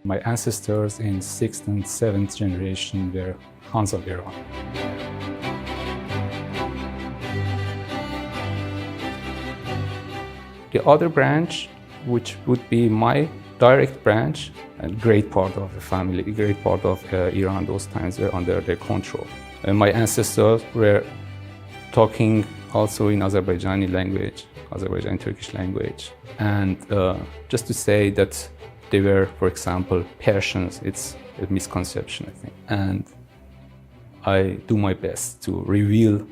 My ancestors in 6th and 7th generation were Khans of Irəvan. The other branch, which would be my direct branch, a great part of the family, a great part of Iran those times were under their control. My ancestors were talking also in Azerbaijani language, Azerbaijani Turkish language. And just to say that they were, for example, Persians, it's a misconception, I think. And I do my best to reveal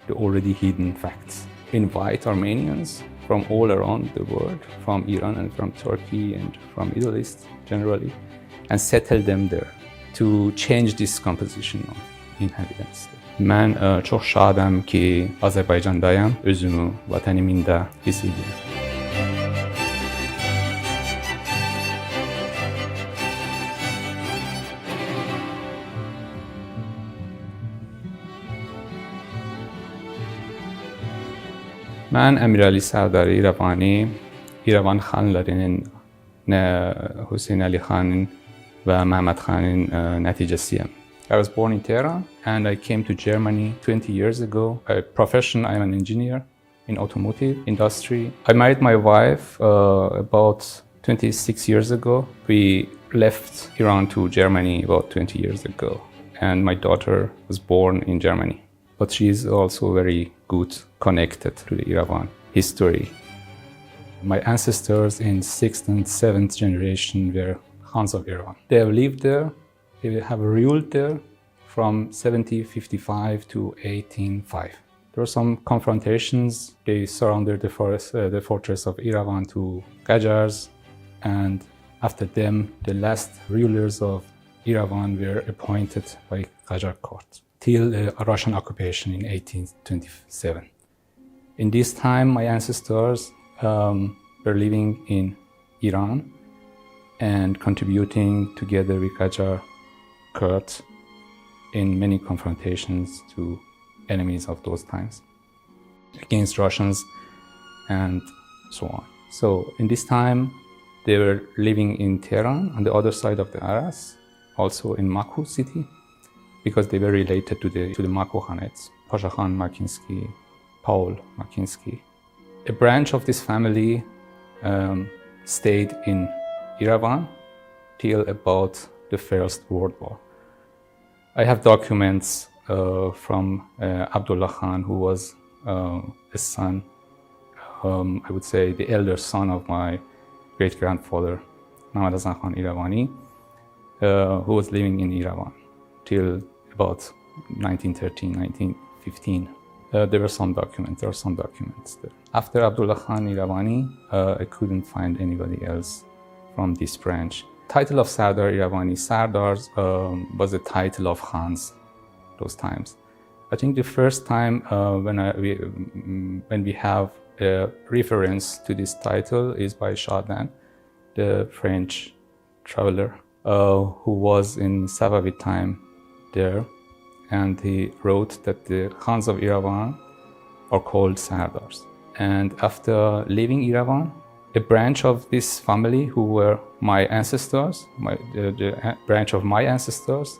the already hidden facts. Invite Armenians from all around the world, from Iran and from Turkey and from Middle East generally, and settle them there to change this composition of inhabitants. من çox şadam ki Azərbaycandayam, özümü vətənimdə hiss edirəm. من Əmir Əli Sərdari İrəvani, İrəvan xanlarının Hüseyn Əli xanın və Məhəmməd xanın nəticəsiyəm. I was born in Tehran and I came to Germany 20 years ago. By profession, I'm an engineer in automotive industry. I married my wife about 26 years ago. We left Iran to Germany about 20 years ago. And my daughter was born in Germany. But she is also very good connected to the Irəvan history. My ancestors in 6th and 7th generation were Khans of Irəvan. They have lived there, they have ruled there from 1755 to 1805. There were some confrontations. They surrounded the fortress of Irəvan to Qajars, and after them, the last rulers of Irəvan were appointed by Qajar court till the Russian occupation in 1827. In this time, my ancestors were living in Iran and contributing together with Qajar court in many confrontations to enemies of those times against Russians and so on. So in this time, they were living in Tehran on the other side of the Aras, also in Baku city, because they were related to the Baku Khanates, Pasha Khan Makinsky, Paul Makinsky. A branch of this family stayed in Irəvan till about the First World War. I have documents from Abdullah Khan, who was a son, I would say the elder son of my great-grandfather, Muhammad Hasan Khan Irəvani, who was living in Irəvan till about 1913, 1915. There are some documents there. After Abdullah Khan Irəvani, I couldn't find anybody else from this branch. Title of Sərdar İrəvani, Sardars was a title of Khans those times. I think the first time when we have a reference to this title is by Chardin, the French traveler who was in Safavid time there, and he wrote that the Khans of Irəvan are called Sardars. And after leaving Irəvan, a branch of this family who were my ancestors, the branch of my ancestors,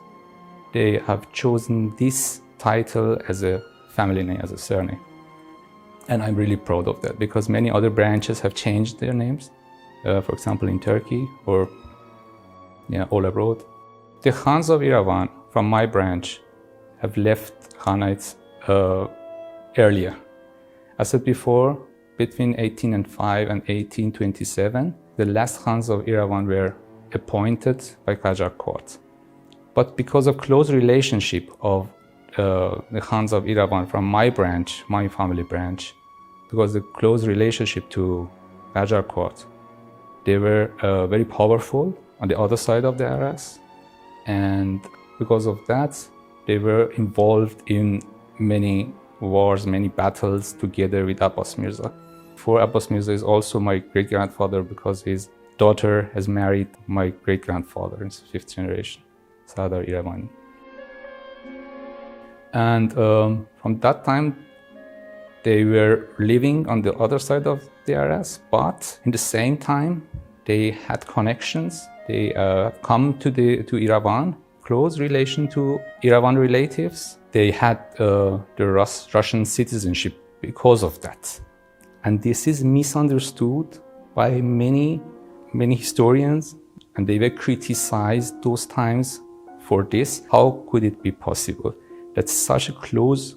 they have chosen this title as a family name, as a surname. And I'm really proud of that because many other branches have changed their names, for example in Turkey or all abroad. The Khans of Irəvan from my branch have left Khanates earlier. As I said before, between 1805 and 1827, the last Khans of Irəvan were appointed by Qajar court. But because of close relationship of the Khans of Irəvan from my branch, my family branch, because the close relationship to Qajar court, they were very powerful on the other side of the Aras, and because of that, they were involved in many wars, many battles together with Abbas Mirza. For Abbas Mirza is also my great-grandfather because his daughter has married my great-grandfather in 5th generation, Sərdar İrəvani. And from that time, they were living on the other side of the Aras, but in the same time, They had connections. They come to Irəvan, close relation to Irəvan relatives. They had the Russian citizenship because of that. And this is misunderstood by many historians, and they were criticized those times for this. How could it be possible that such a close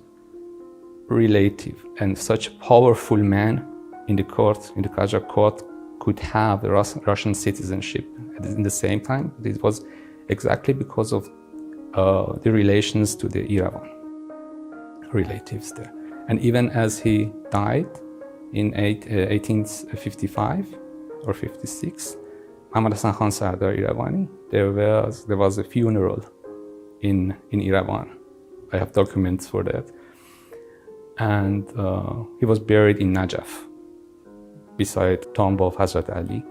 relative and such a powerful man in the Kazakh court, could have the Russian citizenship at the same time? It was exactly because of the relations to the Irəvan relatives there. And even as he died in 1855 or 56, Əmir Sərdari İrəvaninin, there was a funeral in Irəvan. I have documents for that. And he was buried in Najaf, beside tomb of Hazrat Ali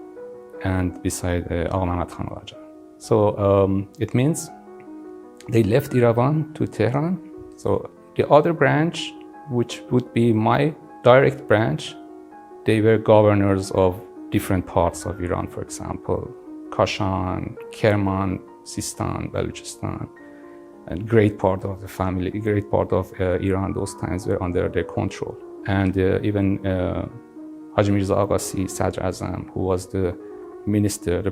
and beside Ağa Məhəmməd Xan Qacar. So it means they left Irəvan to Tehran. So the other branch, which would be my direct branch, they were governors of different parts of Iran, for example, Kashan, Kerman, Sistan, Baluchistan, and great part of the family, great part of Iran those times were under their control. And even Haji Mirza Aghasi Sadr Azam, who was the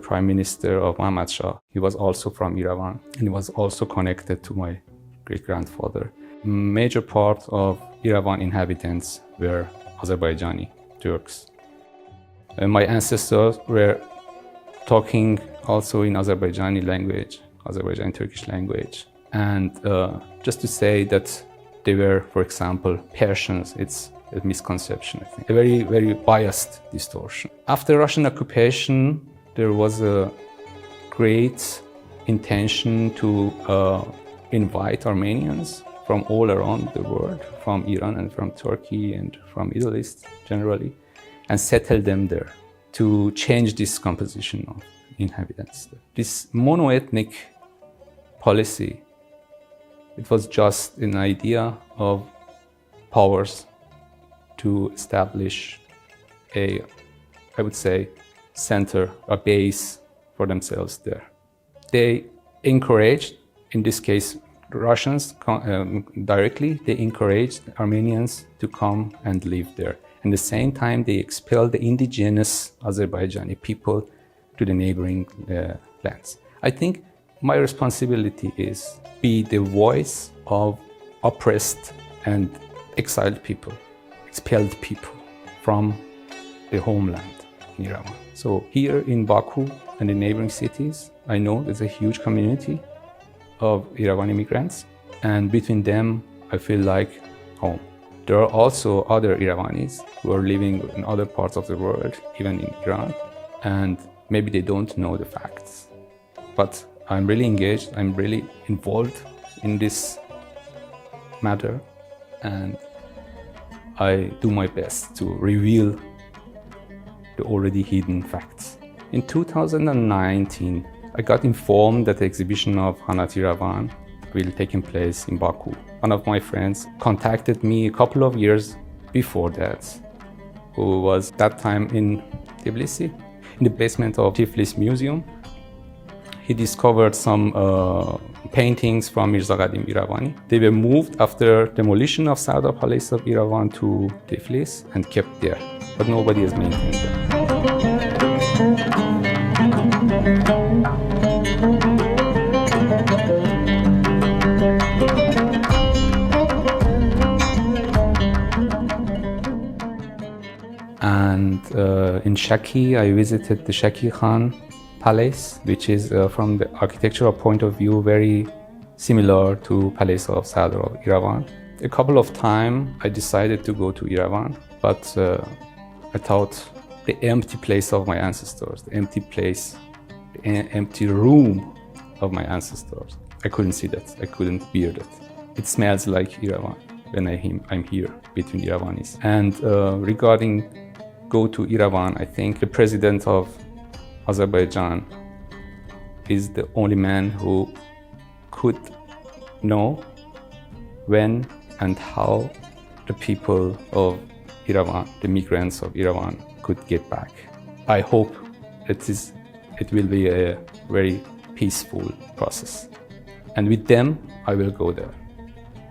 prime minister of Muhammad Shah, he was also from Irəvan, and he was also connected to my great-grandfather. Major part of Irəvan inhabitants were Azerbaijani Turks. My ancestors were talking also in Azerbaijani language, Azerbaijani Turkish language. And just to say that they were, for example, Persians, it's a misconception, I think. A very, very biased distortion. After Russian occupation, there was a great intention to invite Armenians from all around the world, from Iran and from Turkey and from Middle East generally, and settle them there to change this composition of inhabitants. This monoethnic policy, it was just an idea of powers to establish a, I would say, center, a base for themselves there. They encouraged, in this case, Russians directly, they encouraged Armenians to come and live there. At the same time, they expelled the indigenous Azerbaijani people to the neighboring lands. I think my responsibility is be the voice of oppressed and exiled people, expelled people from the homeland in Irəvan. So here in Baku and the neighboring cities, I know there's a huge community of Irəvan immigrants, and between them, I feel like home. There are also other Iravanis who are living in other parts of the world, even in Iran, and maybe they don't know the facts. But I'm really engaged, I'm really involved in this matter, and I do my best to reveal the already hidden facts. In 2019, I got informed that the exhibition of xanlarının İrəvan will take place in Baku. One of my friends contacted me a couple of years before that, who was that time in Tbilisi, in the basement of Tiflis Museum. He discovered some paintings from Mirza Qadim İrəvani. They were moved after demolition of Sardar Palace of Irəvan to Tiflis and kept there, but nobody has maintained them. And in Shaki, I visited the Shaki Khan Palace, which is from the architectural point of view very similar to Palace of Sardar of Irəvan. A couple of times I decided to go to Irəvan, but I thought the empty place of my ancestors, the empty place, the empty room of my ancestors, I couldn't see that, I couldn't bear that. It smells like Irəvan when I'm here between Iravanis. And regarding go to Irəvan, I think the president of Azerbaijan is the only man who could know when and how the people of Irəvan, the migrants of Irəvan, could get back. I hope it will be a very peaceful process. And with them, I will go there.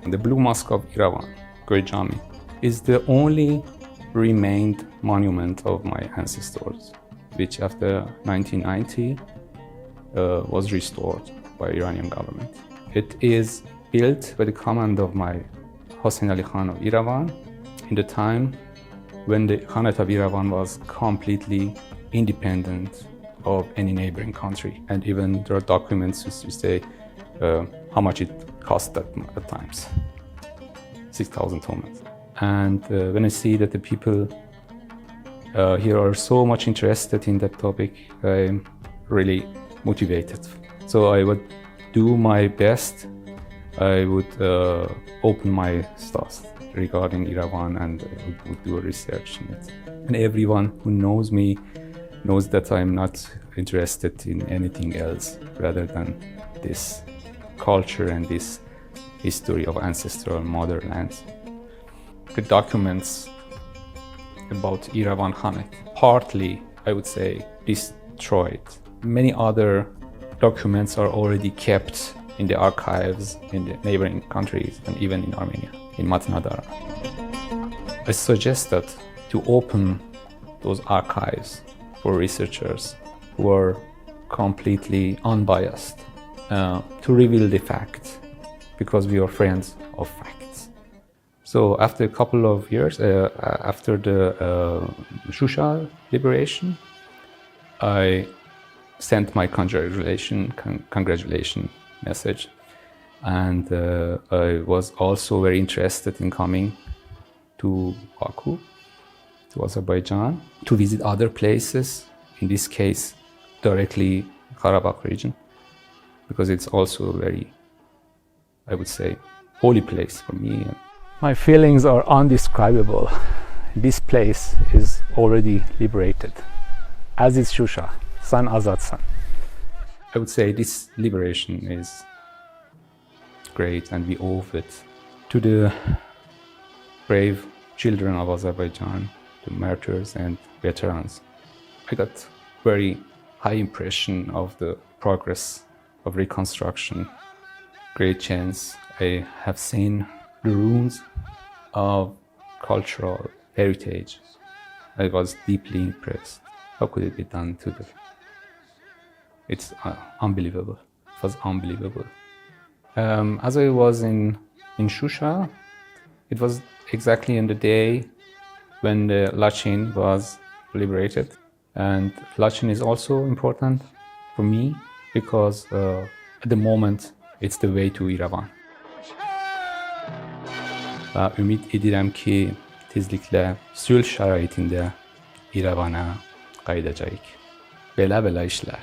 The Blue Mosque of İrəvan, Great Jami, is the only remained monument of my ancestors, which after 1990 was restored by Iranian government. It is built by the command of my Hossein Ali Khan of İrəvan in the time when the Khanate of İrəvan was completely independent of any neighboring country. And even there are documents which say how much it cost at times, 6,000 tomans. And when I see that the people here are so much interested in that topic, I'm really motivated. So I would do my best. I would open my stuff regarding İrəvan and I would do a research in it. And everyone who knows me knows that I'm not interested in anything else rather than this culture and this history of ancestral motherlands. The documents about İrəvan Khanate, partly, I would say, destroyed. Many other documents are already kept in the archives in the neighboring countries and even in Armenia, in Matnadara. I suggested to open those archives for researchers who are completely unbiased to reveal the facts, because we are friends of facts. So after a couple of years, after the Shusha liberation, I sent my congratulation message, and I was also very interested in coming to Baku, to Azerbaijan, to visit other places, in this case directly Karabakh region, because it's also a very, I would say, holy place for me. My feelings are undescribable. This place is already liberated, as is Shusha, San Azad San. I would say this liberation is great, and we owe it to the brave children of Azerbaijan, the martyrs and veterans. I got very high impression of the progress of reconstruction. Great chance I have seen the ruins of cultural heritage. I was deeply impressed. How could it be done to the... It's unbelievable. It was unbelievable. As I was in Shusha, it was exactly on the day when the Lachin was liberated. And Lachin is also important for me because at the moment it's the way to İrəvan. Və ümid edirəm ki, tezliklə sülh şəraitində İrəvana qayıdacağıq. Belə işlər.